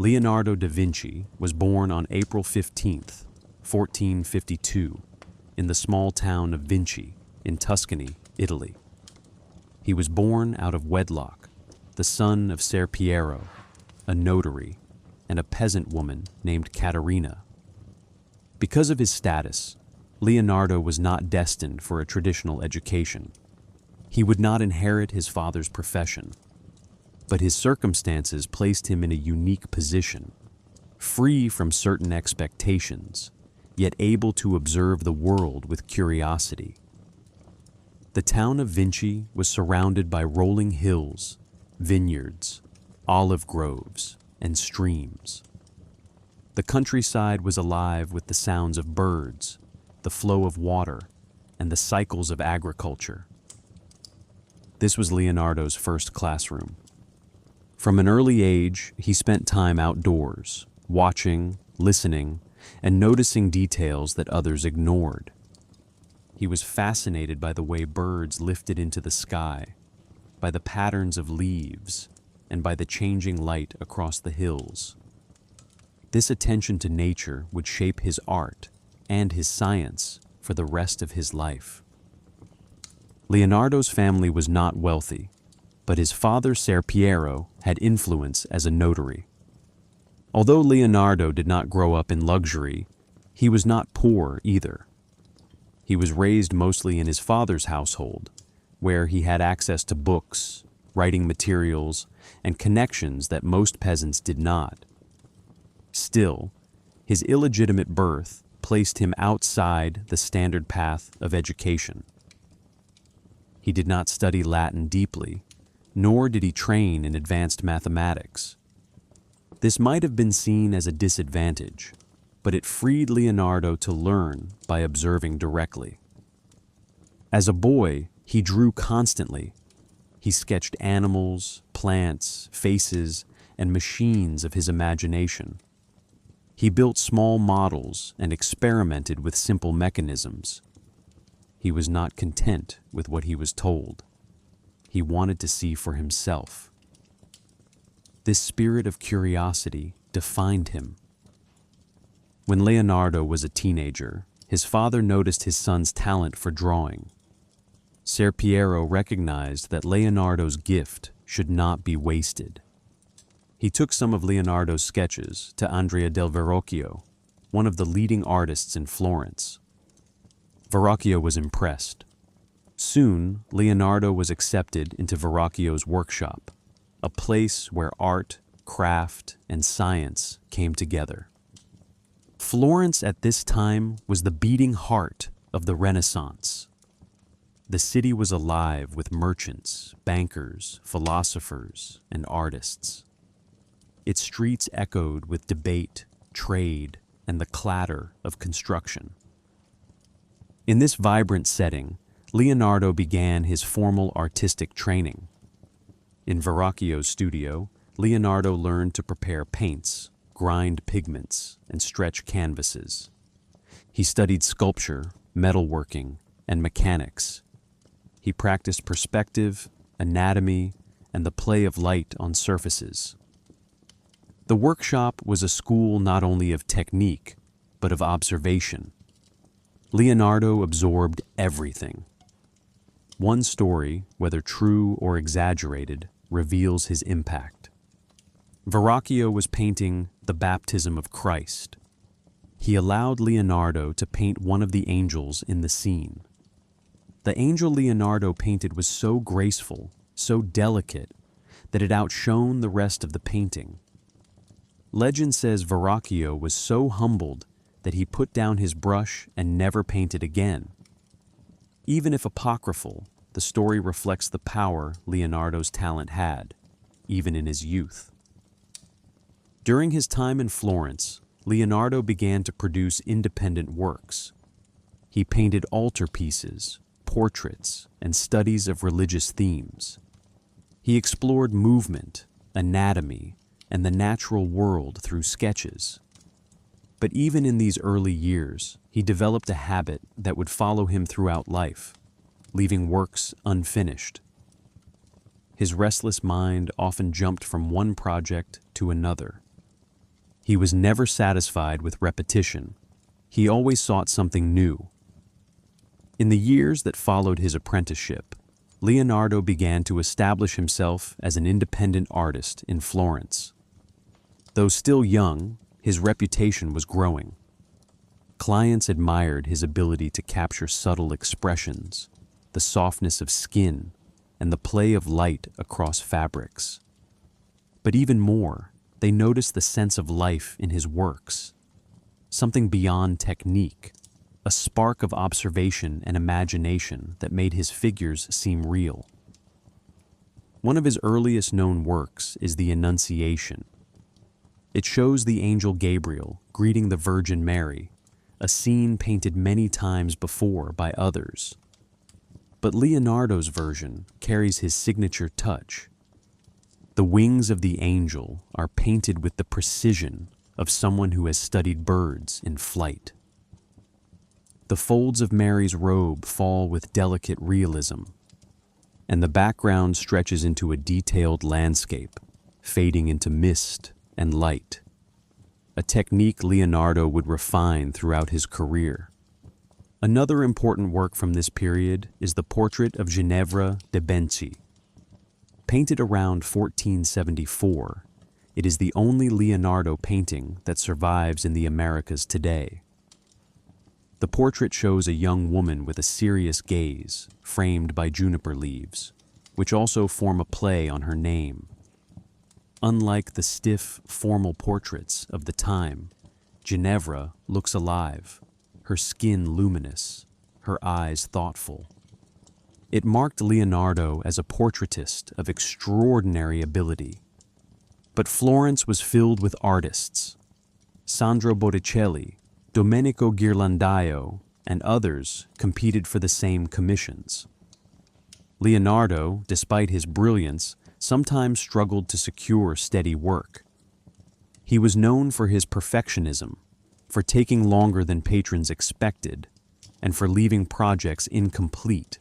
Leonardo da Vinci was born on April 15th, 1452, in the small town of Vinci in Tuscany, Italy. He was born out of wedlock, the son of Ser Piero, a notary, and a peasant woman named Caterina. Because of his status, Leonardo was not destined for a traditional education. He would not inherit his father's profession, but his circumstances placed him in a unique position, free from certain expectations, yet able to observe the world with curiosity. The town of Vinci was surrounded by rolling hills, vineyards, olive groves, and streams. The countryside was alive with the sounds of birds, the flow of water, and the cycles of agriculture. This was Leonardo's first classroom. From an early age, he spent time outdoors, watching, listening, and noticing details that others ignored. He was fascinated by the way birds lifted into the sky, by the patterns of leaves, and by the changing light across the hills. This attention to nature would shape his art and his science for the rest of his life. Leonardo's family was not wealthy, but his father Ser Piero had influence as a notary. Although Leonardo did not grow up in luxury, he was not poor either. He was raised mostly in his father's household, where he had access to books, writing materials, and connections that most peasants did not. Still, his illegitimate birth placed him outside the standard path of education. He did not study Latin deeply, nor did he train in advanced mathematics. This might have been seen as a disadvantage, but it freed Leonardo to learn by observing directly. As a boy, he drew constantly. He sketched animals, plants, faces, and machines of his imagination. He built small models and experimented with simple mechanisms. He was not content with what he was told. He wanted to see for himself. This spirit of curiosity defined him. When Leonardo was a teenager, his father noticed his son's talent for drawing. Ser Piero recognized that Leonardo's gift should not be wasted. He took some of Leonardo's sketches to Andrea del Verrocchio, one of the leading artists in Florence. Verrocchio was impressed. Soon, Leonardo was accepted into Verrocchio's workshop, a place where art, craft, and science came together. Florence at this time was the beating heart of the Renaissance. The city was alive with merchants, bankers, philosophers, and artists. Its streets echoed with debate, trade, and the clatter of construction. In this vibrant setting, Leonardo began his formal artistic training. In Verrocchio's studio, Leonardo learned to prepare paints, grind pigments, and stretch canvases. He studied sculpture, metalworking, and mechanics. He practiced perspective, anatomy, and the play of light on surfaces. The workshop was a school not only of technique, but of observation. Leonardo absorbed everything. One story, whether true or exaggerated, reveals his impact. Verrocchio was painting the baptism of Christ. He allowed Leonardo to paint one of the angels in the scene. The angel Leonardo painted was so graceful, so delicate, that it outshone the rest of the painting. Legend says Verrocchio was so humbled that he put down his brush and never painted again. Even if apocryphal, the story reflects the power Leonardo's talent had, even in his youth. During his time in Florence, Leonardo began to produce independent works. He painted altarpieces, portraits, and studies of religious themes. He explored movement, anatomy, and the natural world through sketches. But even in these early years, he developed a habit that would follow him throughout life, leaving works unfinished. His restless mind often jumped from one project to another, He was never satisfied with repetition. He always sought something new. In the years that followed his apprenticeship, Leonardo began to establish himself as an independent artist in Florence. Though still young, his reputation was growing. Clients admired his ability to capture subtle expressions, the softness of skin, and the play of light across fabrics. But even more, they noticed the sense of life in his works, something beyond technique, a spark of observation and imagination that made his figures seem real. One of his earliest known works is the Annunciation. It shows the angel Gabriel greeting the Virgin Mary, a scene painted many times before by others. But Leonardo's version carries his signature touch. The wings of the angel are painted with the precision of someone who has studied birds in flight. The folds of Mary's robe fall with delicate realism, and the background stretches into a detailed landscape, fading into mist and light, a technique Leonardo would refine throughout his career. Another important work from this period is the portrait of Ginevra de' Benci. Painted around 1474, it is the only Leonardo painting that survives in the Americas today. The portrait shows a young woman with a serious gaze, framed by juniper leaves, which also form a play on her name. Unlike the stiff, formal portraits of the time, Ginevra looks alive, her skin luminous, her eyes thoughtful. It marked Leonardo as a portraitist of extraordinary ability. But Florence was filled with artists. Sandro Botticelli, Domenico Ghirlandaio, and others competed for the same commissions. Leonardo, despite his brilliance, sometimes struggled to secure steady work. He was known for his perfectionism, for taking longer than patrons expected, and for leaving projects incomplete.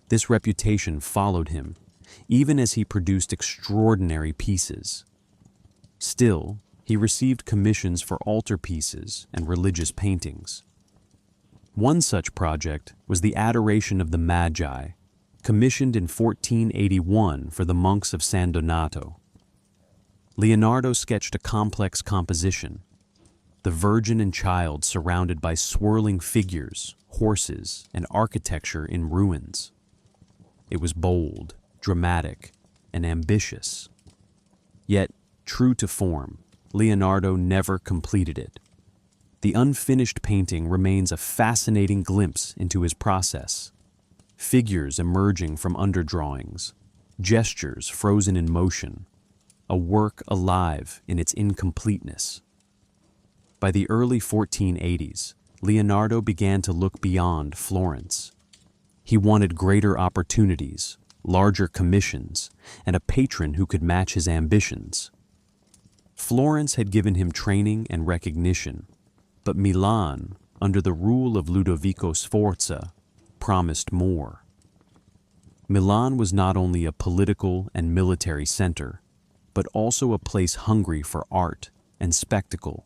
This reputation followed him, even as he produced extraordinary pieces. Still, he received commissions for altarpieces and religious paintings. One such project was the Adoration of the Magi, commissioned in 1481 for the monks of San Donato. Leonardo sketched a complex composition, the Virgin and Child surrounded by swirling figures, horses, and architecture in ruins. It was bold, dramatic, and ambitious. Yet, true to form, Leonardo never completed it. The unfinished painting remains a fascinating glimpse into his process. Figures emerging from underdrawings, gestures frozen in motion, a work alive in its incompleteness. By the early 1480s, Leonardo began to look beyond Florence. He wanted greater opportunities, larger commissions, and a patron who could match his ambitions. Florence had given him training and recognition, but Milan, under the rule of Ludovico Sforza, promised more. Milan was not only a political and military center, but also a place hungry for art and spectacle.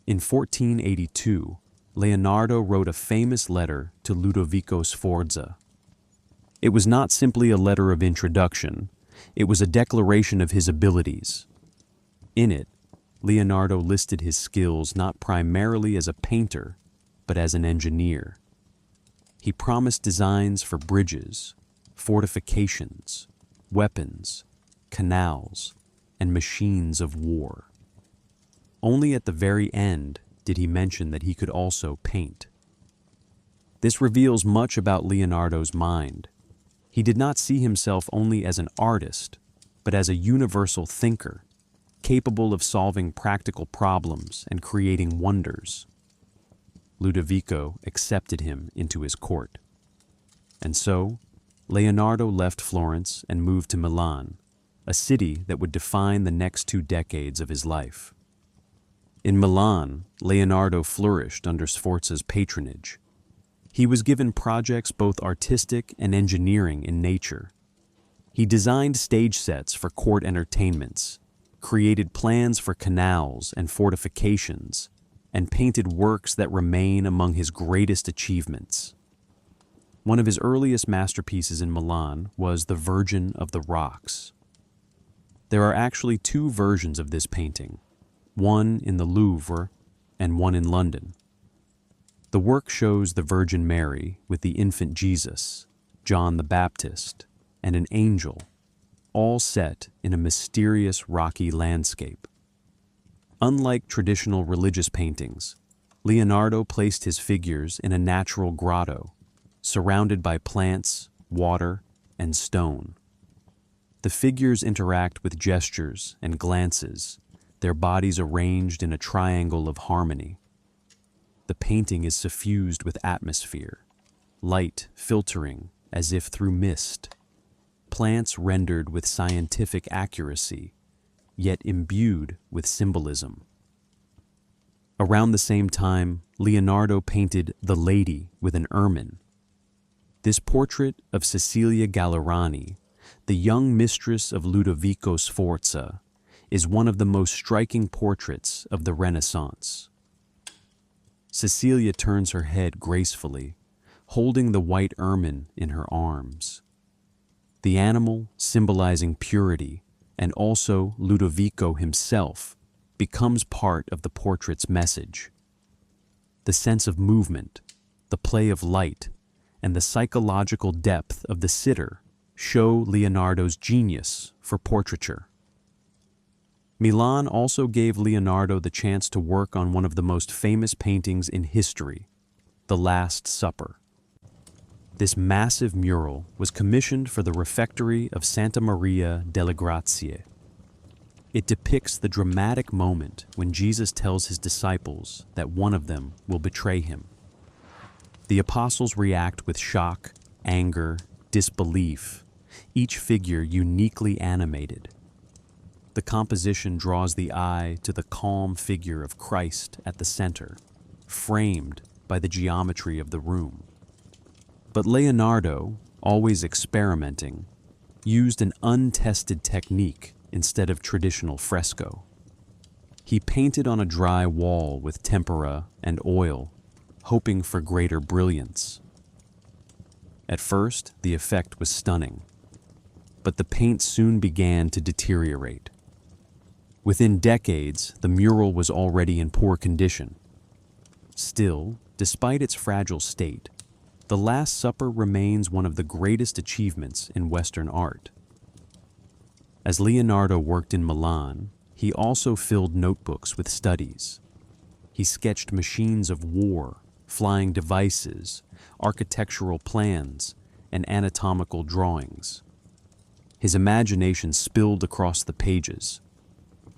In 1482, Leonardo wrote a famous letter to Ludovico Sforza. It was not simply a letter of introduction, it was a declaration of his abilities. In it, Leonardo listed his skills not primarily as a painter, but as an engineer. He promised designs for bridges, fortifications, weapons, canals, and machines of war. Only at the very end did he mention that he could also paint. This reveals much about Leonardo's mind. He did not see himself only as an artist, but as a universal thinker, capable of solving practical problems and creating wonders. Ludovico accepted him into his court. And so, Leonardo left Florence and moved to Milan, a city that would define the next 2 decades of his life. In Milan, Leonardo flourished under Sforza's patronage. He was given projects both artistic and engineering in nature. He designed stage sets for court entertainments, created plans for canals and fortifications, and painted works that remain among his greatest achievements. One of his earliest masterpieces in Milan was The Virgin of the Rocks. There are actually two versions of this painting, one in the Louvre and one in London. The work shows the Virgin Mary with the infant Jesus, John the Baptist, and an angel, all set in a mysterious rocky landscape. Unlike traditional religious paintings, Leonardo placed his figures in a natural grotto, surrounded by plants, water, and stone. The figures interact with gestures and glances, their bodies arranged in a triangle of harmony. The painting is suffused with atmosphere, light filtering as if through mist, plants rendered with scientific accuracy, yet imbued with symbolism. Around the same time, Leonardo painted The Lady with an Ermine. This portrait of Cecilia Gallerani, the young mistress of Ludovico Sforza, is one of the most striking portraits of the Renaissance. Cecilia turns her head gracefully, holding the white ermine in her arms. The animal, symbolizing purity, and also Ludovico himself, becomes part of the portrait's message. The sense of movement, the play of light, and the psychological depth of the sitter show Leonardo's genius for portraiture. Milan also gave Leonardo the chance to work on one of the most famous paintings in history, The Last Supper. This massive mural was commissioned for the refectory of Santa Maria delle Grazie. It depicts the dramatic moment when Jesus tells his disciples that one of them will betray him. The apostles react with shock, anger, disbelief, each figure uniquely animated. The composition draws the eye to the calm figure of Christ at the center, framed by the geometry of the room. But Leonardo, always experimenting, used an untested technique instead of traditional fresco. He painted on a dry wall with tempera and oil, hoping for greater brilliance. At first, the effect was stunning, but the paint soon began to deteriorate. Within decades, the mural was already in poor condition. Still, despite its fragile state, The Last Supper remains one of the greatest achievements in Western art. As Leonardo worked in Milan, he also filled notebooks with studies. He sketched machines of war, flying devices, architectural plans, and anatomical drawings. His imagination spilled across the pages.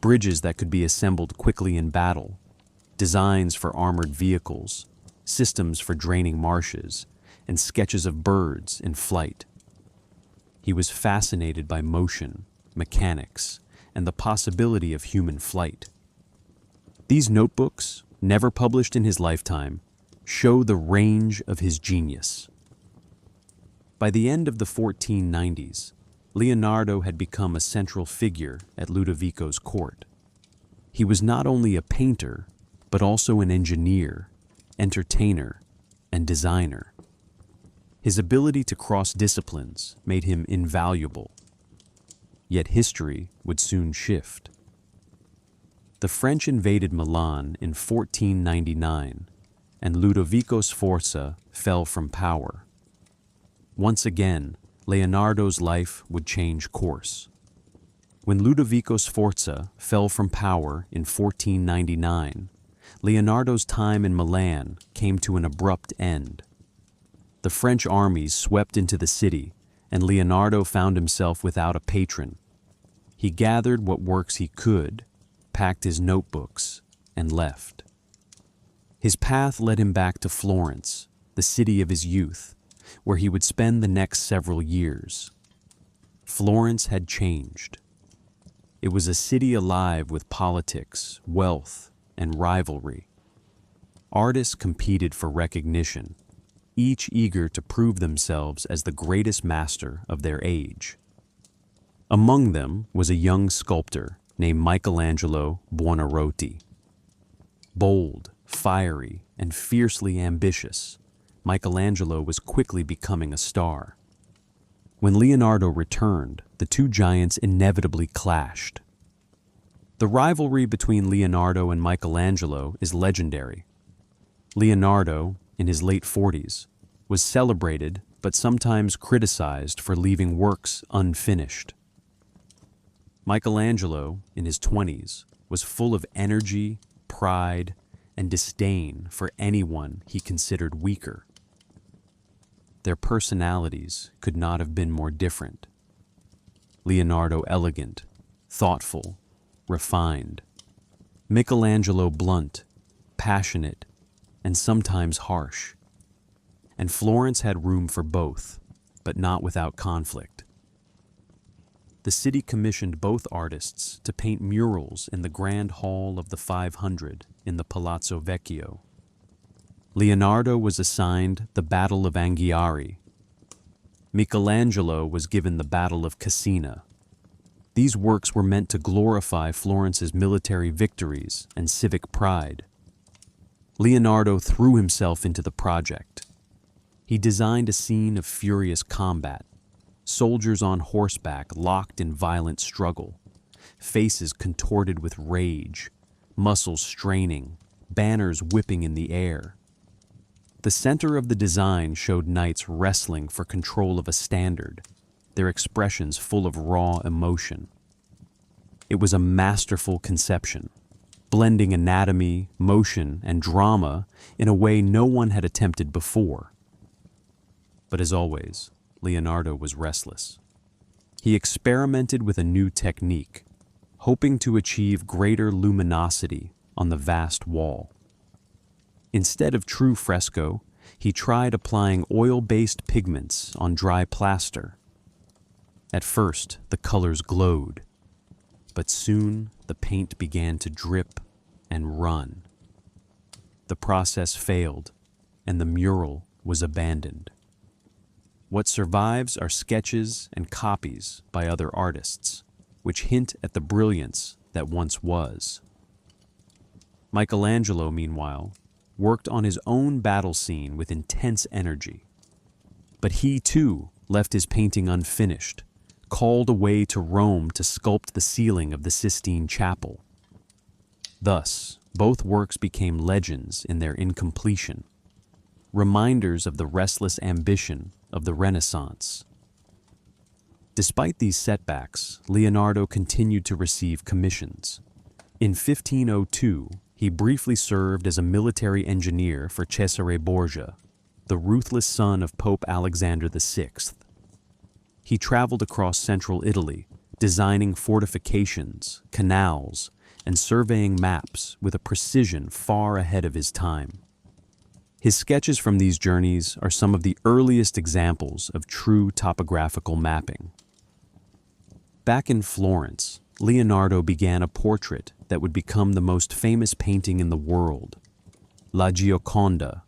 Bridges that could be assembled quickly in battle, designs for armored vehicles, systems for draining marshes, and sketches of birds in flight. He was fascinated by motion, mechanics, and the possibility of human flight. These notebooks, never published in his lifetime, show the range of his genius. By the end of the 1490s, Leonardo had become a central figure at Ludovico's court. He was not only a painter, but also an engineer, entertainer, and designer. His ability to cross disciplines made him invaluable. Yet history would soon shift. The French invaded Milan in 1499, and Ludovico Sforza fell from power. Once again, Leonardo's life would change course. When Ludovico Sforza fell from power in 1499, Leonardo's time in Milan came to an abrupt end. The French armies swept into the city, and Leonardo found himself without a patron. He gathered what works he could, packed his notebooks, and left. His path led him back to Florence, the city of his youth, where he would spend the next several years. Florence had changed. It was a city alive with politics, wealth, and rivalry. Artists competed for recognition, each eager to prove themselves as the greatest master of their age. Among them was a young sculptor, named Michelangelo Buonarroti. Bold, fiery, and fiercely ambitious, Michelangelo was quickly becoming a star. When Leonardo returned, the two giants inevitably clashed. The rivalry between Leonardo and Michelangelo is legendary. Leonardo, in his late 40s, was celebrated but sometimes criticized for leaving works unfinished. Michelangelo, in his 20s, was full of energy, pride, and disdain for anyone he considered weaker. Their personalities could not have been more different. Leonardo elegant, thoughtful, refined. Michelangelo blunt, passionate, and sometimes harsh. And Florence had room for both, but not without conflict. The city commissioned both artists to paint murals in the Grand Hall of the 500 in the Palazzo Vecchio. Leonardo was assigned the Battle of Anghiari. Michelangelo was given the Battle of Cassina. These works were meant to glorify Florence's military victories and civic pride. Leonardo threw himself into the project. He designed a scene of furious combat, soldiers on horseback locked in violent struggle, faces contorted with rage, muscles straining, banners whipping in the air. The center of the design showed knights wrestling for control of a standard, their expressions full of raw emotion. It was a masterful conception, blending anatomy, motion, and drama in a way no one had attempted before. But as always, Leonardo was restless. He experimented with a new technique, hoping to achieve greater luminosity on the vast wall. Instead of true fresco, he tried applying oil-based pigments on dry plaster. At first, the colors glowed, but soon the paint began to drip and run. The process failed, and the mural was abandoned. What survives are sketches and copies by other artists, which hint at the brilliance that once was. Michelangelo, meanwhile, worked on his own battle scene with intense energy. But he, too, left his painting unfinished, called away to Rome to sculpt the ceiling of the Sistine Chapel. Thus, both works became legends in their incompletion, reminders of the restless ambition of the Renaissance. Despite these setbacks, Leonardo continued to receive commissions. In 1502, he briefly served as a military engineer for Cesare Borgia, the ruthless son of Pope Alexander VI. He traveled across central Italy, designing fortifications, canals, and surveying maps with a precision far ahead of his time. His sketches from these journeys are some of the earliest examples of true topographical mapping. Back in Florence, Leonardo began a portrait that would become the most famous painting in the world, La Gioconda,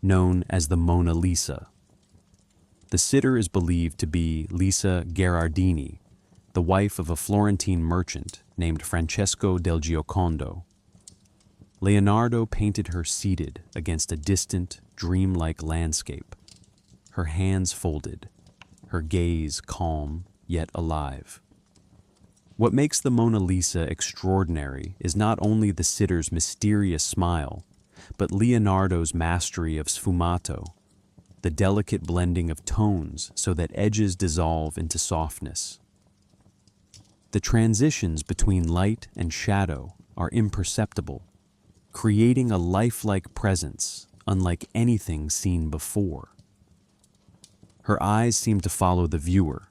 known as the Mona Lisa. The sitter is believed to be Lisa Gherardini, the wife of a Florentine merchant named Francesco del Giocondo. Leonardo painted her seated against a distant, dreamlike landscape, her hands folded, her gaze calm yet alive. What makes the Mona Lisa extraordinary is not only the sitter's mysterious smile, but Leonardo's mastery of sfumato, the delicate blending of tones so that edges dissolve into softness. The transitions between light and shadow are imperceptible, creating a lifelike presence unlike anything seen before. Her eyes seem to follow the viewer.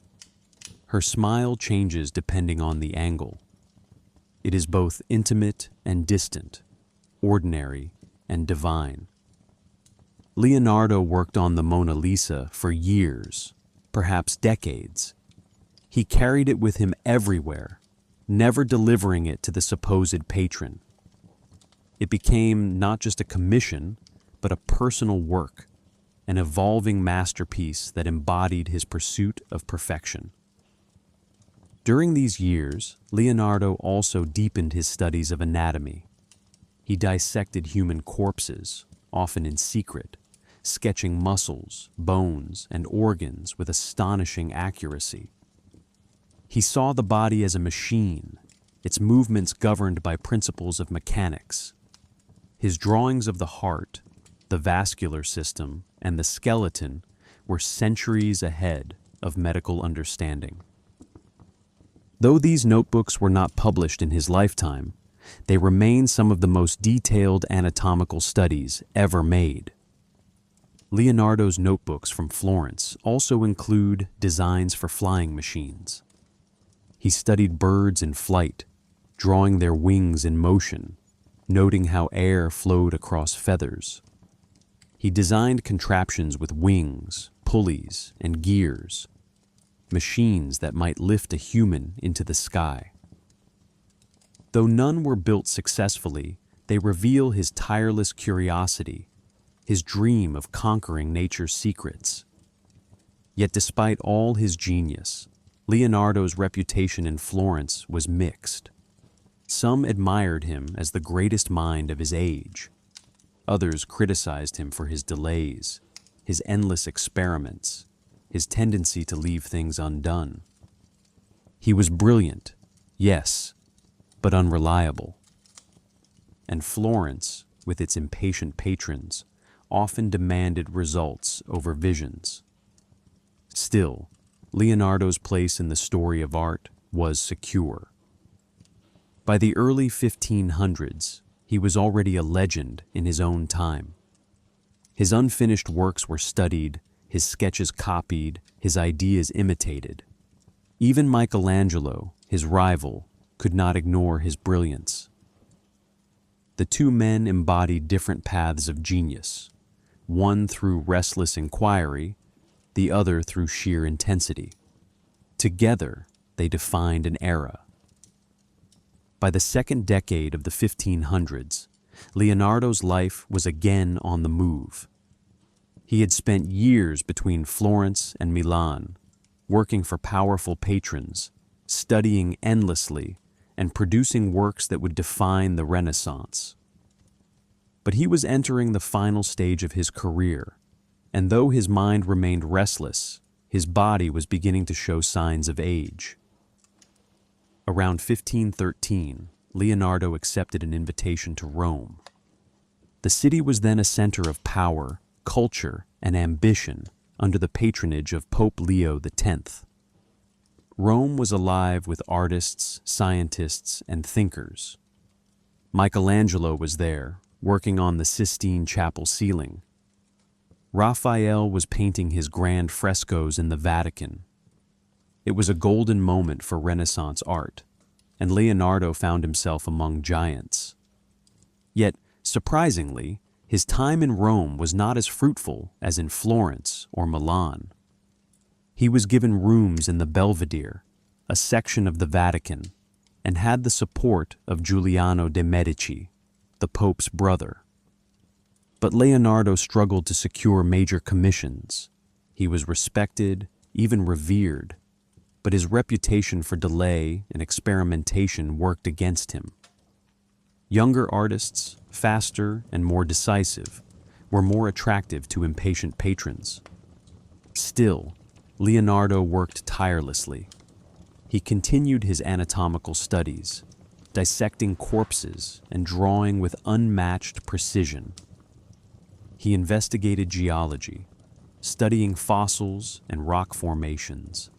Her smile changes depending on the angle. It is both intimate and distant, ordinary and divine. Leonardo worked on the Mona Lisa for years, perhaps decades. He carried it with him everywhere, never delivering it to the supposed patron. It became not just a commission, but a personal work, an evolving masterpiece that embodied his pursuit of perfection. During these years, Leonardo also deepened his studies of anatomy. He dissected human corpses, often in secret, sketching muscles, bones, and organs with astonishing accuracy. He saw the body as a machine, its movements governed by principles of mechanics. His drawings of the heart, the vascular system, and the skeleton were centuries ahead of medical understanding. Though these notebooks were not published in his lifetime, they remain some of the most detailed anatomical studies ever made. Leonardo's notebooks from Florence also include designs for flying machines. He studied birds in flight, drawing their wings in motion, noting how air flowed across feathers. He designed contraptions with wings, pulleys, and gears, machines that might lift a human into the sky. Though none were built successfully, they reveal his tireless curiosity, his dream of conquering nature's secrets. Yet despite all his genius, Leonardo's reputation in Florence was mixed. Some admired him as the greatest mind of his age. Others criticized him for his delays, his endless experiments, his tendency to leave things undone. He was brilliant, yes, but unreliable. And Florence, with its impatient patrons, often demanded results over visions. Still, Leonardo's place in the story of art was secure. By the early 1500s, he was already a legend in his own time. His unfinished works were studied, his sketches copied, his ideas imitated. Even Michelangelo, his rival, could not ignore his brilliance. The two men embodied different paths of genius, one through restless inquiry, the other through sheer intensity. Together, they defined an era. By the second decade of the 1500s, Leonardo's life was again on the move. He had spent years between Florence and Milan, working for powerful patrons, studying endlessly, and producing works that would define the Renaissance. But he was entering the final stage of his career, and though his mind remained restless, his body was beginning to show signs of age. Around 1513, Leonardo accepted an invitation to Rome. The city was then a center of power, culture, and ambition under the patronage of Pope Leo X. Rome was alive with artists, scientists, and thinkers. Michelangelo was there, working on the Sistine Chapel ceiling. Raphael was painting his grand frescoes in the Vatican. It was a golden moment for Renaissance art, and Leonardo found himself among giants. Yet, surprisingly, his time in Rome was not as fruitful as in Florence or Milan. He was given rooms in the Belvedere, a section of the Vatican, and had the support of Giuliano de' Medici, the Pope's brother. But Leonardo struggled to secure major commissions. He was respected, even revered, but his reputation for delay and experimentation worked against him. Younger artists, faster and more decisive, were more attractive to impatient patrons. Still, Leonardo worked tirelessly. He continued his anatomical studies, dissecting corpses and drawing with unmatched precision. He investigated geology, studying fossils and rock formations,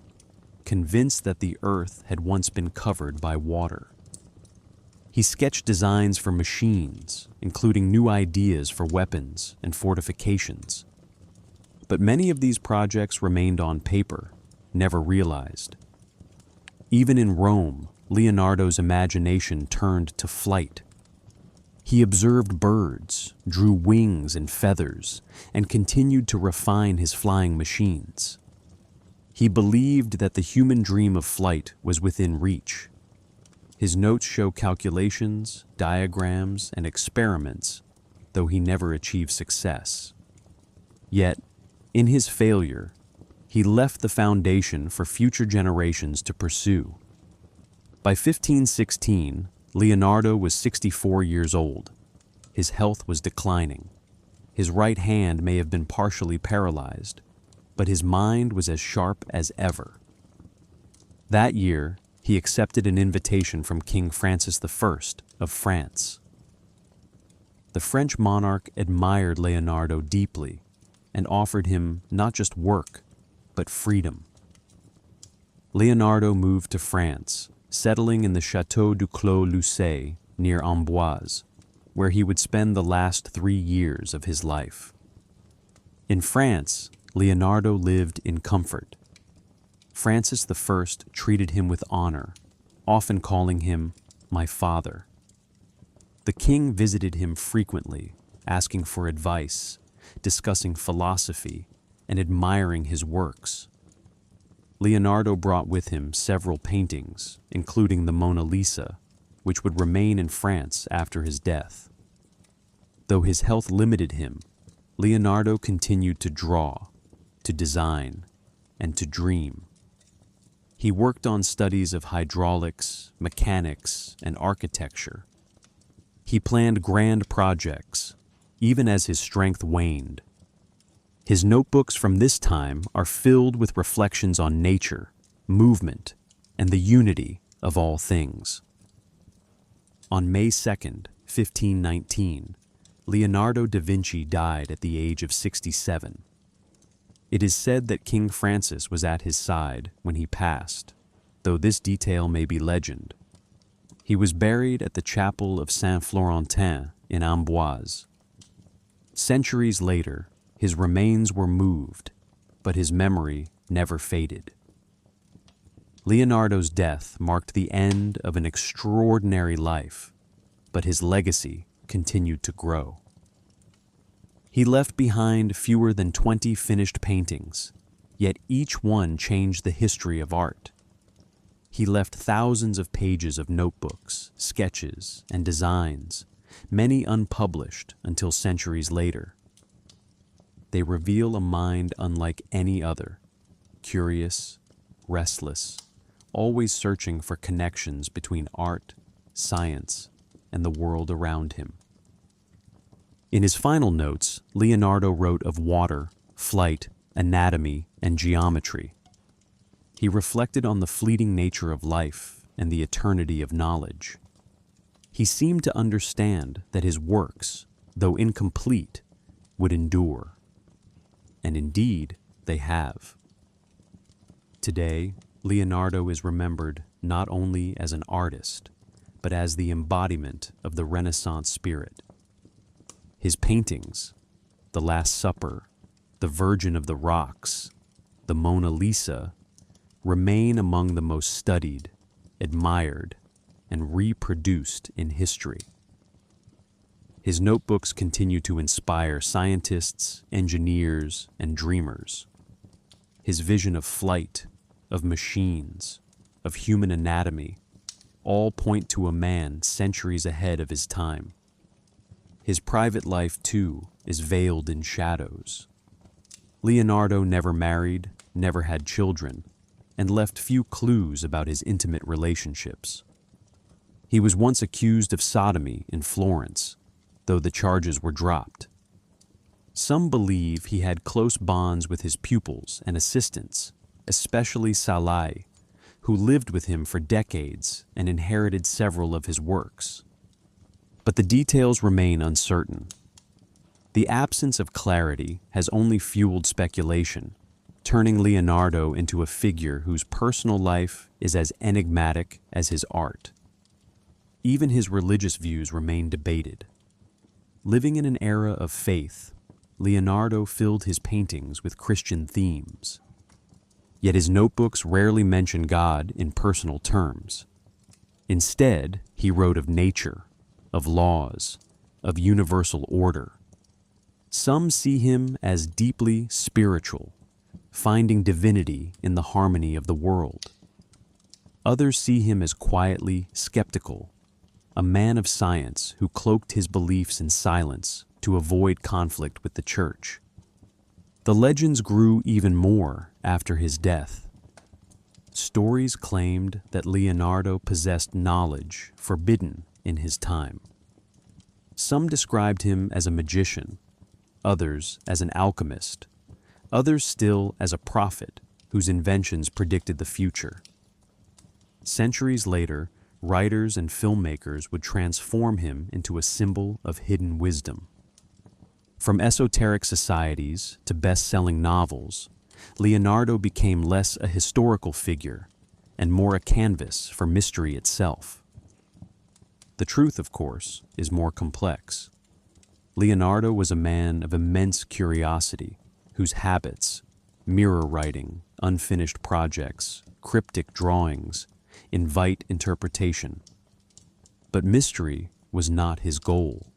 convinced that the earth had once been covered by water. He sketched designs for machines, including new ideas for weapons and fortifications. But many of these projects remained on paper, never realized. Even in Rome, Leonardo's imagination turned to flight. He observed birds, drew wings and feathers, and continued to refine his flying machines. He believed that the human dream of flight was within reach. His notes show calculations, diagrams, and experiments, though he never achieved success. Yet, in his failure, he left the foundation for future generations to pursue. By 1516, Leonardo was 64 years old. His health was declining. His right hand may have been partially paralyzed, but his mind was as sharp as ever. That year, he accepted an invitation from King Francis I of France. The French monarch admired Leonardo deeply and offered him not just work, but freedom. Leonardo moved to France, settling in the Château du Clos Lucé near Amboise, where he would spend the last 3 years of his life. In France, Leonardo lived in comfort. Francis I treated him with honor, often calling him "my father." The king visited him frequently, asking for advice, discussing philosophy, and admiring his works. Leonardo brought with him several paintings, including the Mona Lisa, which would remain in France after his death. Though his health limited him, Leonardo continued to draw, to design, and to dream. He worked on studies of hydraulics, mechanics, and architecture. He planned grand projects, even as his strength waned. His notebooks from this time are filled with reflections on nature, movement, and the unity of all things. On May 2nd, 1519, Leonardo da Vinci died at the age of 67. It is said that King Francis was at his side when he passed, though this detail may be legend. He was buried at the chapel of Saint-Florentin in Amboise. Centuries later, his remains were moved, but his memory never faded. Leonardo's death marked the end of an extraordinary life, but his legacy continued to grow. He left behind fewer than 20 finished paintings, yet each one changed the history of art. He left thousands of pages of notebooks, sketches, and designs, many unpublished until centuries later. They reveal a mind unlike any other, curious, restless, always searching for connections between art, science, and the world around him. In his final notes, Leonardo wrote of water, flight, anatomy, and geometry. He reflected on the fleeting nature of life and the eternity of knowledge. He seemed to understand that his works, though incomplete, would endure. And indeed, they have. Today, Leonardo is remembered not only as an artist, but as the embodiment of the Renaissance spirit. His paintings, The Last Supper, The Virgin of the Rocks, the Mona Lisa, remain among the most studied, admired, and reproduced in history. His notebooks continue to inspire scientists, engineers, and dreamers. His vision of flight, of machines, of human anatomy, all point to a man centuries ahead of his time. His private life, too, is veiled in shadows. Leonardo never married, never had children, and left few clues about his intimate relationships. He was once accused of sodomy in Florence, though the charges were dropped. Some believe he had close bonds with his pupils and assistants, especially Salai, who lived with him for decades and inherited several of his works. But the details remain uncertain. The absence of clarity has only fueled speculation, turning Leonardo into a figure whose personal life is as enigmatic as his art. Even his religious views remain debated. Living in an era of faith, Leonardo filled his paintings with Christian themes. Yet his notebooks rarely mention God in personal terms. Instead, he wrote of nature, of laws, of universal order. Some see him as deeply spiritual, finding divinity in the harmony of the world. Others see him as quietly skeptical, a man of science who cloaked his beliefs in silence to avoid conflict with the church. The legends grew even more after his death. Stories claimed that Leonardo possessed knowledge forbidden in his time. Some described him as a magician, others as an alchemist, others still as a prophet whose inventions predicted the future. Centuries later, writers and filmmakers would transform him into a symbol of hidden wisdom. From esoteric societies to best-selling novels, Leonardo became less a historical figure and more a canvas for mystery itself. The truth, of course, is more complex. Leonardo was a man of immense curiosity, whose habits, mirror writing, unfinished projects, cryptic drawings, invite interpretation. But mystery was not his goal.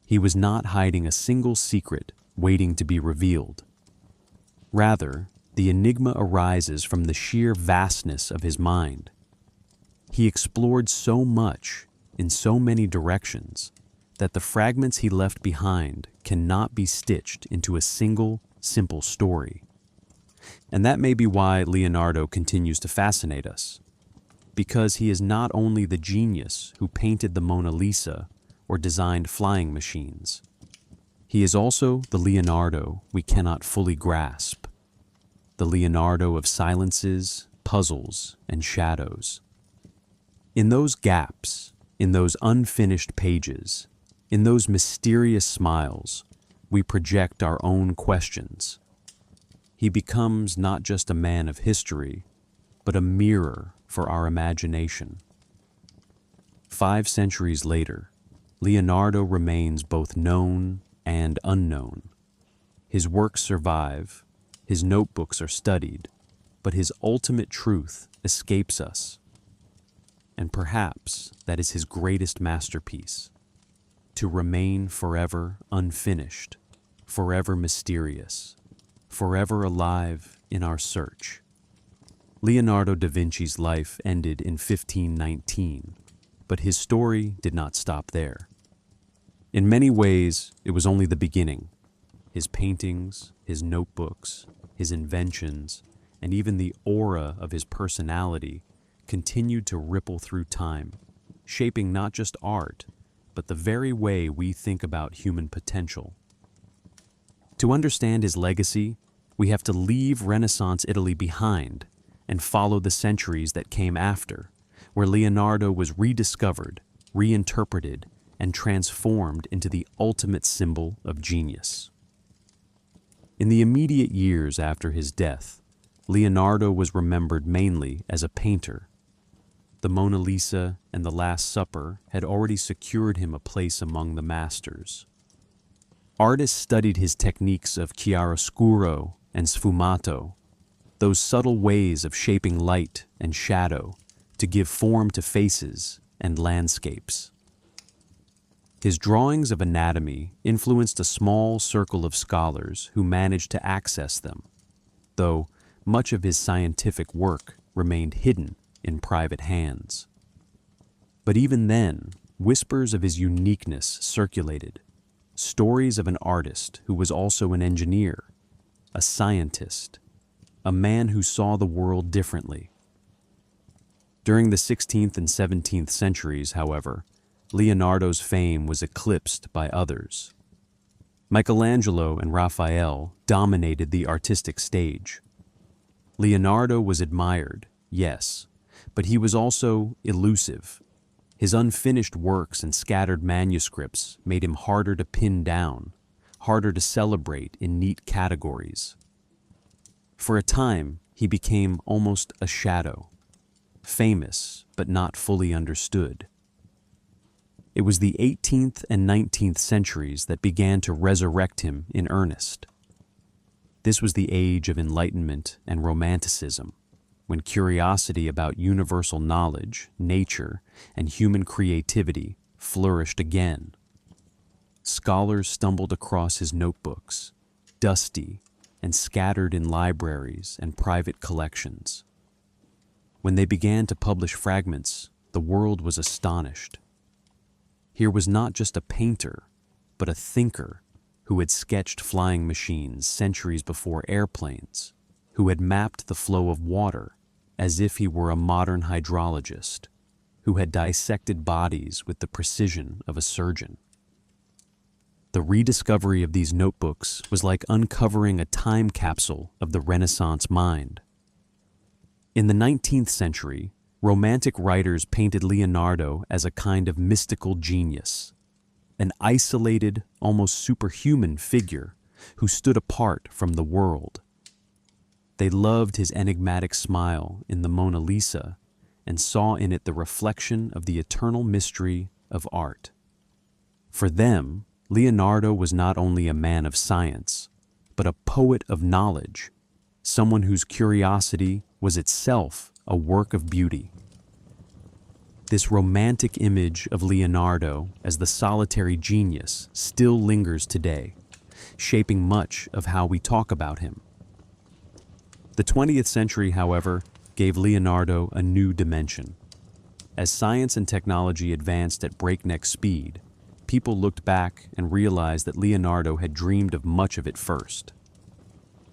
He was not hiding a single secret waiting to be revealed. Rather, the enigma arises from the sheer vastness of his mind. He explored so much in so many directions that the fragments he left behind cannot be stitched into a single, simple story. And that may be why Leonardo continues to fascinate us, because he is not only the genius who painted the Mona Lisa or designed flying machines. He is also the Leonardo we cannot fully grasp, the Leonardo of silences, puzzles, and shadows. In those gaps, in those unfinished pages, in those mysterious smiles, we project our own questions. He becomes not just a man of history, but a mirror for our imagination. 5 centuries later, Leonardo remains both known and unknown. His works survive, his notebooks are studied, but his ultimate truth escapes us. And perhaps that is his greatest masterpiece, to remain forever unfinished, forever mysterious, forever alive in our search. Leonardo da Vinci's life ended in 1519, but his story did not stop there. In many ways, it was only the beginning. His paintings, his notebooks, his inventions, and even the aura of his personality continued to ripple through time, shaping not just art, but the very way we think about human potential. To understand his legacy, we have to leave Renaissance Italy behind and follow the centuries that came after, where Leonardo was rediscovered, reinterpreted, and transformed into the ultimate symbol of genius. In the immediate years after his death, Leonardo was remembered mainly as a painter. The Mona Lisa and the Last Supper had already secured him a place among the masters. Artists studied his techniques of chiaroscuro and sfumato, those subtle ways of shaping light and shadow to give form to faces and landscapes. His drawings of anatomy influenced a small circle of scholars who managed to access them, though much of his scientific work remained hidden in private hands. But even then, whispers of his uniqueness circulated, stories of an artist who was also an engineer, a scientist, a man who saw the world differently. During the 16th and 17th centuries, however, Leonardo's fame was eclipsed by others. Michelangelo and Raphael dominated the artistic stage. Leonardo was admired, yes, but he was also elusive. His unfinished works and scattered manuscripts made him harder to pin down, harder to celebrate in neat categories. For a time, he became almost a shadow, famous but not fully understood. It was the 18th and 19th centuries that began to resurrect him in earnest. This was the age of enlightenment and romanticism, when curiosity about universal knowledge, nature, and human creativity flourished again. Scholars stumbled across his notebooks, dusty and scattered in libraries and private collections. When they began to publish fragments, the world was astonished. Here was not just a painter, but a thinker who had sketched flying machines centuries before airplanes, who had mapped the flow of water as if he were a modern hydrologist who had dissected bodies with the precision of a surgeon. The rediscovery of these notebooks was like uncovering a time capsule of the Renaissance mind. In the 19th century, Romantic writers painted Leonardo as a kind of mystical genius, an isolated, almost superhuman figure who stood apart from the world. They loved his enigmatic smile in the Mona Lisa and saw in it the reflection of the eternal mystery of art. For them, Leonardo was not only a man of science, but a poet of knowledge, someone whose curiosity was itself a work of beauty. This romantic image of Leonardo as the solitary genius still lingers today, shaping much of how we talk about him. The 20th century, however, gave Leonardo a new dimension. As science and technology advanced at breakneck speed, people looked back and realized that Leonardo had dreamed of much of it first.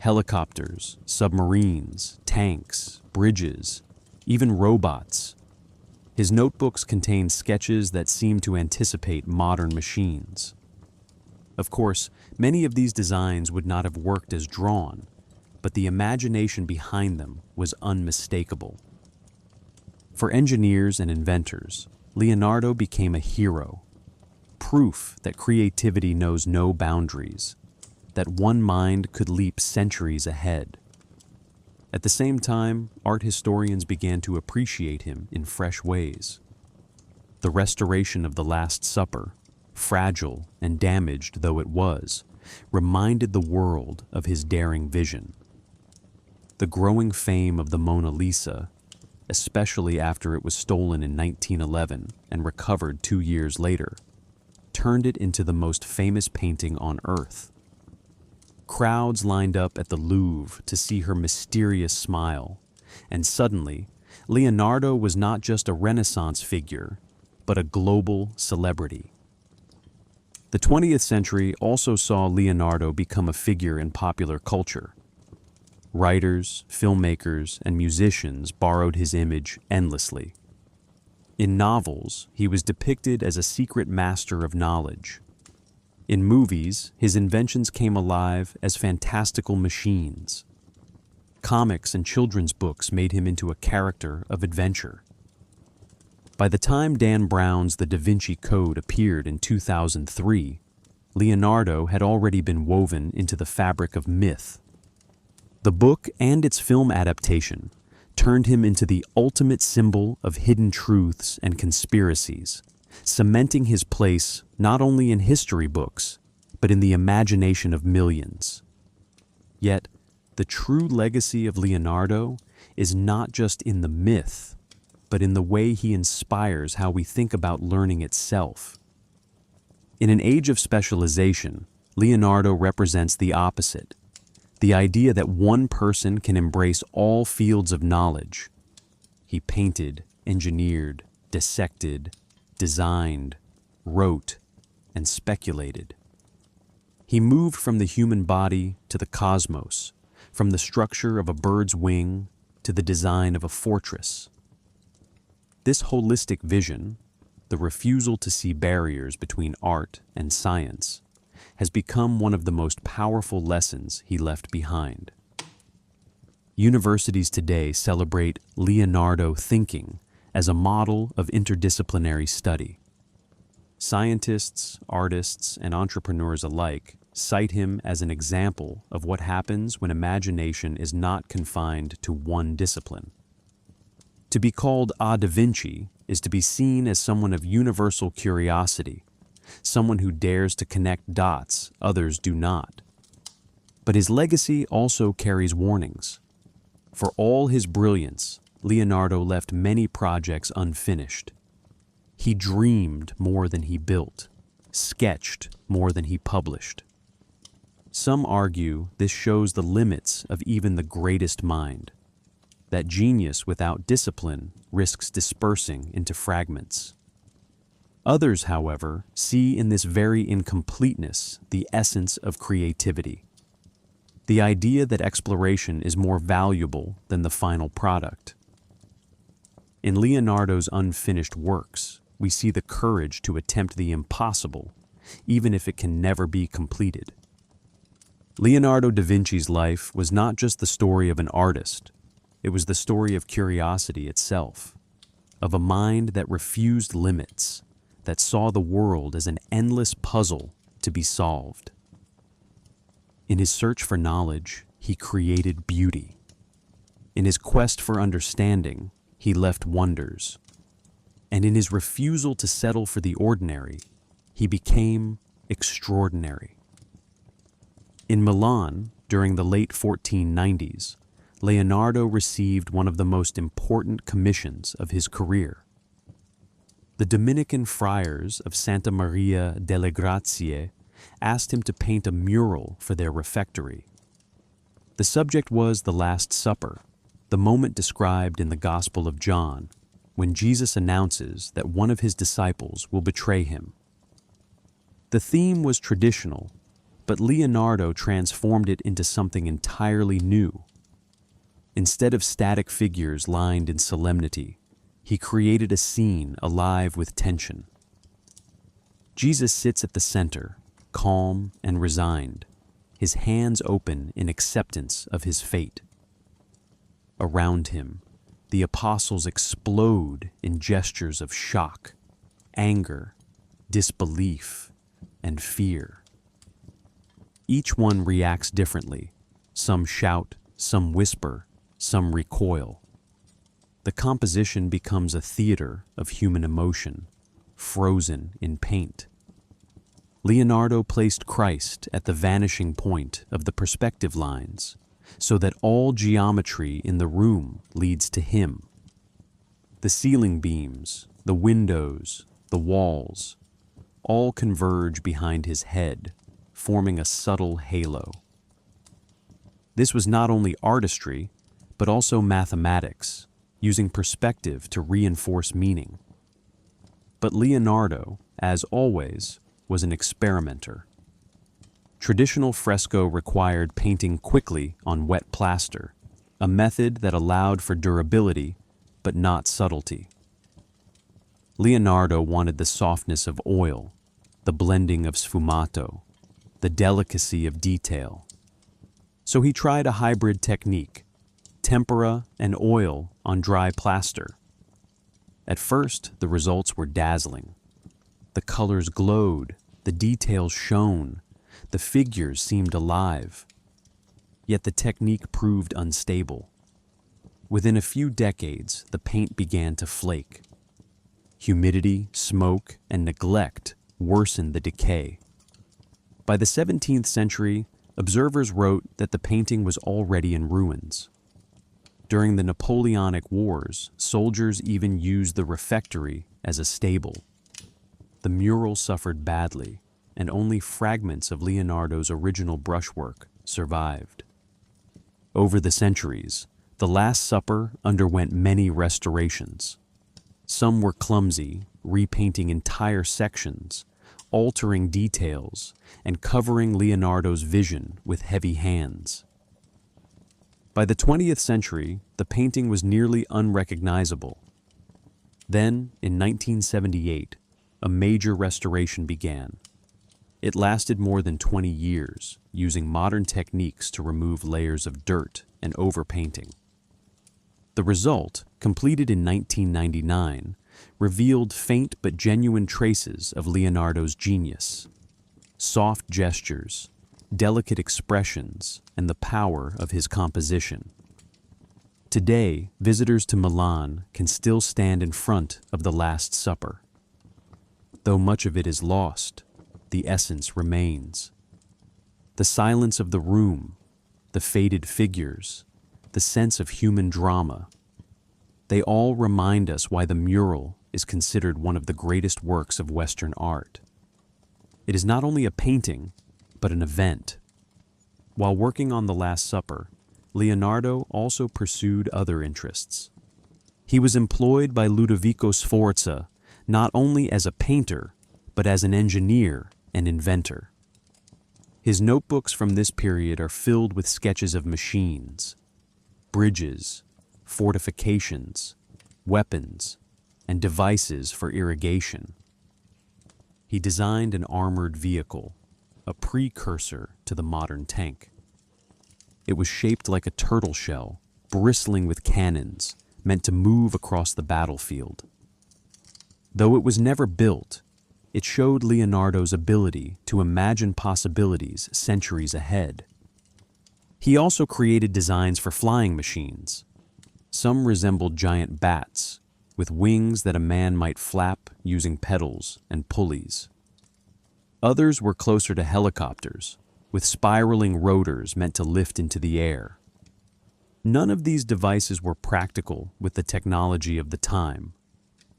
Helicopters, submarines, tanks, bridges, even robots. His notebooks contained sketches that seemed to anticipate modern machines. Of course, many of these designs would not have worked as drawn, but the imagination behind them was unmistakable. For engineers and inventors, Leonardo became a hero, proof that creativity knows no boundaries, that one mind could leap centuries ahead. At the same time, art historians began to appreciate him in fresh ways. The restoration of the Last Supper, fragile and damaged though it was, reminded the world of his daring vision. The growing fame of the Mona Lisa, especially after it was stolen in 1911 and recovered 2 years later, turned it into the most famous painting on Earth. Crowds lined up at the Louvre to see her mysterious smile, and suddenly, Leonardo was not just a Renaissance figure, but a global celebrity. The 20th century also saw Leonardo become a figure in popular culture. Writers, filmmakers, and musicians borrowed his image endlessly. In novels, he was depicted as a secret master of knowledge. In movies, his inventions came alive as fantastical machines. Comics and children's books made him into a character of adventure. By the time Dan Brown's The Da Vinci Code appeared in 2003, Leonardo had already been woven into the fabric of myth. The book and its film adaptation turned him into the ultimate symbol of hidden truths and conspiracies, cementing his place not only in history books, but in the imagination of millions. Yet, the true legacy of Leonardo is not just in the myth, but in the way he inspires how we think about learning itself. In an age of specialization, Leonardo represents the opposite, the idea that one person can embrace all fields of knowledge. He painted, engineered, dissected, designed, wrote, and speculated. He moved from the human body to the cosmos, from the structure of a bird's wing to the design of a fortress. This holistic vision, the refusal to see barriers between art and science, has become one of the most powerful lessons he left behind. Universities today celebrate Leonardo thinking as a model of interdisciplinary study. Scientists, artists, and entrepreneurs alike cite him as an example of what happens when imagination is not confined to one discipline. To be called a Da Vinci is to be seen as someone of universal curiosity, someone who dares to connect dots others do not. But his legacy also carries warnings. For all his brilliance, Leonardo left many projects unfinished. He dreamed more than he built, sketched more than he published. Some argue this shows the limits of even the greatest mind, that genius without discipline risks dispersing into fragments. Others, however, see in this very incompleteness the essence of creativity. The idea that exploration is more valuable than the final product. In Leonardo's unfinished works, we see the courage to attempt the impossible, even if it can never be completed. Leonardo da Vinci's life was not just the story of an artist, it was the story of curiosity itself, of a mind that refused limits, that saw the world as an endless puzzle to be solved. In his search for knowledge, he created beauty. In his quest for understanding, he left wonders. And in his refusal to settle for the ordinary, he became extraordinary. In Milan, during the late 1490s, Leonardo received one of the most important commissions of his career. The Dominican friars of Santa Maria delle Grazie asked him to paint a mural for their refectory. The subject was the Last Supper, the moment described in the Gospel of John, when Jesus announces that one of his disciples will betray him. The theme was traditional, but Leonardo transformed it into something entirely new. Instead of static figures lined in solemnity, he created a scene alive with tension. Jesus sits at the center, calm and resigned, his hands open in acceptance of his fate. Around him, the apostles explode in gestures of shock, anger, disbelief, and fear. Each one reacts differently. Some shout, some whisper, some recoil. The composition becomes a theater of human emotion, frozen in paint. Leonardo placed Christ at the vanishing point of the perspective lines, so that all geometry in the room leads to him. The ceiling beams, the windows, the walls, all converge behind his head, forming a subtle halo. This was not only artistry, but also mathematics, using perspective to reinforce meaning. But Leonardo, as always, was an experimenter. Traditional fresco required painting quickly on wet plaster, a method that allowed for durability, but not subtlety. Leonardo wanted the softness of oil, the blending of sfumato, the delicacy of detail. So he tried a hybrid technique, tempera and oil on dry plaster. At first, the results were dazzling. The colors glowed, the details shone, the figures seemed alive. Yet the technique proved unstable. Within a few decades, the paint began to flake. Humidity, smoke, and neglect worsened the decay. By the 17th century, observers wrote that the painting was already in ruins. During the Napoleonic Wars, soldiers even used the refectory as a stable. The mural suffered badly, and only fragments of Leonardo's original brushwork survived. Over the centuries, the Last Supper underwent many restorations. Some were clumsy, repainting entire sections, altering details, and covering Leonardo's vision with heavy hands. By the 20th century, the painting was nearly unrecognizable. Then, in 1978, a major restoration began. It lasted more than 20 years, using modern techniques to remove layers of dirt and overpainting. The result, completed in 1999, revealed faint but genuine traces of Leonardo's genius. Soft gestures, delicate expressions, and the power of his composition. Today, visitors to Milan can still stand in front of the Last Supper. Though much of it is lost, the essence remains. The silence of the room, the faded figures, the sense of human drama, they all remind us why the mural is considered one of the greatest works of Western art. It is not only a painting, but an event. While working on the Last Supper, Leonardo also pursued other interests. He was employed by Ludovico Sforza not only as a painter, but as an engineer and inventor. His notebooks from this period are filled with sketches of machines, bridges, fortifications, weapons, and devices for irrigation. He designed an armored vehicle, a precursor to the modern tank. It was shaped like a turtle shell, bristling with cannons, meant to move across the battlefield. Though it was never built, it showed Leonardo's ability to imagine possibilities centuries ahead. He also created designs for flying machines. Some resembled giant bats, with wings that a man might flap using pedals and pulleys. Others were closer to helicopters, with spiraling rotors meant to lift into the air. None of these devices were practical with the technology of the time,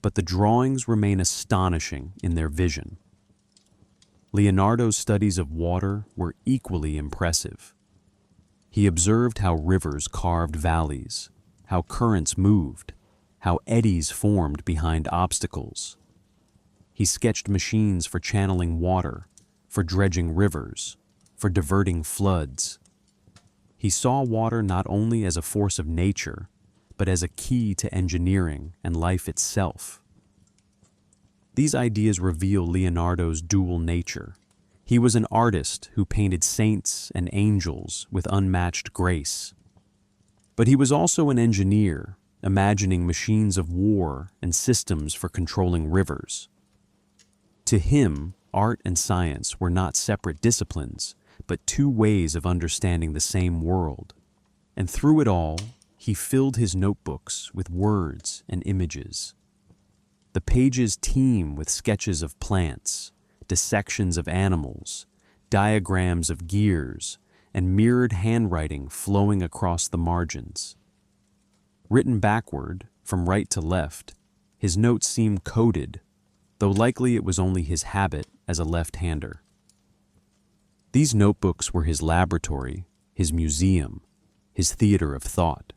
but the drawings remain astonishing in their vision. Leonardo's studies of water were equally impressive. He observed how rivers carved valleys, how currents moved, how eddies formed behind obstacles. He sketched machines for channeling water, for dredging rivers, for diverting floods. He saw water not only as a force of nature, but as a key to engineering and life itself. These ideas reveal Leonardo's dual nature. He was an artist who painted saints and angels with unmatched grace. But he was also an engineer, imagining machines of war and systems for controlling rivers. To him, art and science were not separate disciplines, but two ways of understanding the same world. And through it all, he filled his notebooks with words and images. The pages teem with sketches of plants, dissections of animals, diagrams of gears, and mirrored handwriting flowing across the margins. Written backward, from right to left, his notes seem coded, though likely it was only his habit as a left-hander. These notebooks were his laboratory, his museum, his theater of thought.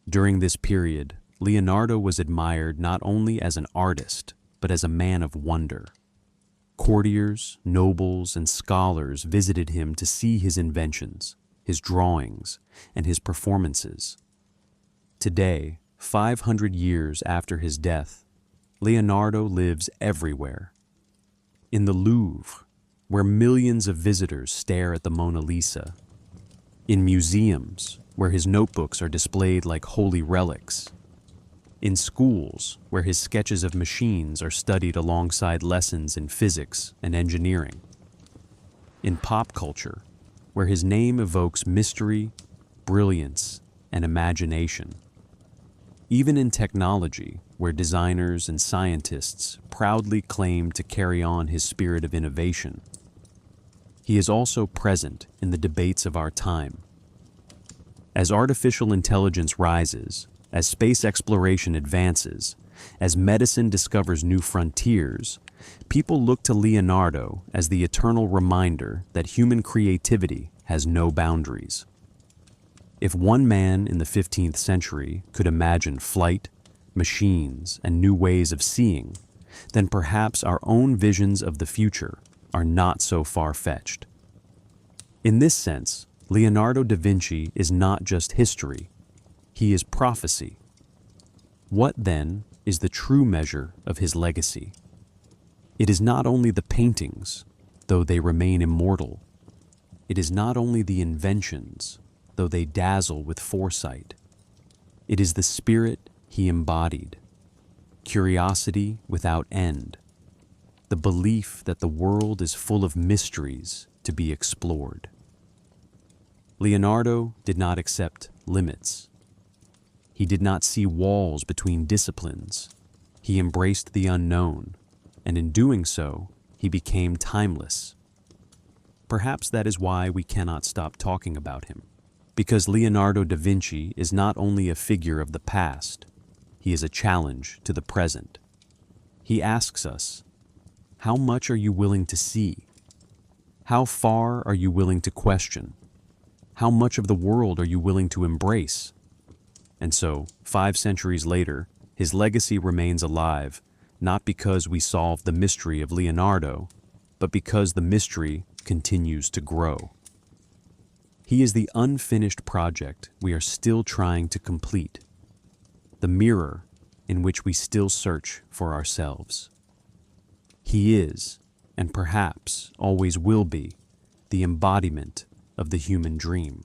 During this period, Leonardo was admired not only as an artist, but as a man of wonder. Courtiers, nobles, and scholars visited him to see his inventions, his drawings, and his performances. Today, 500 years after his death, Leonardo lives everywhere. In the Louvre, where millions of visitors stare at the Mona Lisa. In museums, where his notebooks are displayed like holy relics. In schools, where his sketches of machines are studied alongside lessons in physics and engineering. In pop culture, where his name evokes mystery, brilliance, and imagination. Even in technology, where designers and scientists proudly claim to carry on his spirit of innovation. He is also present in the debates of our time. As artificial intelligence rises, as space exploration advances, as medicine discovers new frontiers, people look to Leonardo as the eternal reminder that human creativity has no boundaries. If one man in the 15th century could imagine flight, machines, and new ways of seeing, then perhaps our own visions of the future are not so far-fetched. In this sense, Leonardo da Vinci is not just history, he is prophecy. What, then, is the true measure of his legacy? It is not only the paintings, though they remain immortal. It is not only the inventions, though they dazzle with foresight. It is the spirit he embodied, curiosity without end, the belief that the world is full of mysteries to be explored. Leonardo did not accept limits. He did not see walls between disciplines. He embraced the unknown, and in doing so, he became timeless. Perhaps that is why we cannot stop talking about him, because Leonardo da Vinci is not only a figure of the past, he is a challenge to the present. He asks us, how much are you willing to see? How far are you willing to question? How much of the world are you willing to embrace? And so, 5 centuries later, his legacy remains alive, not because we solved the mystery of Leonardo, but because the mystery continues to grow. He is the unfinished project we are still trying to complete. the mirror in which we still search for ourselves. He is, and perhaps always will be, the embodiment of the human dream.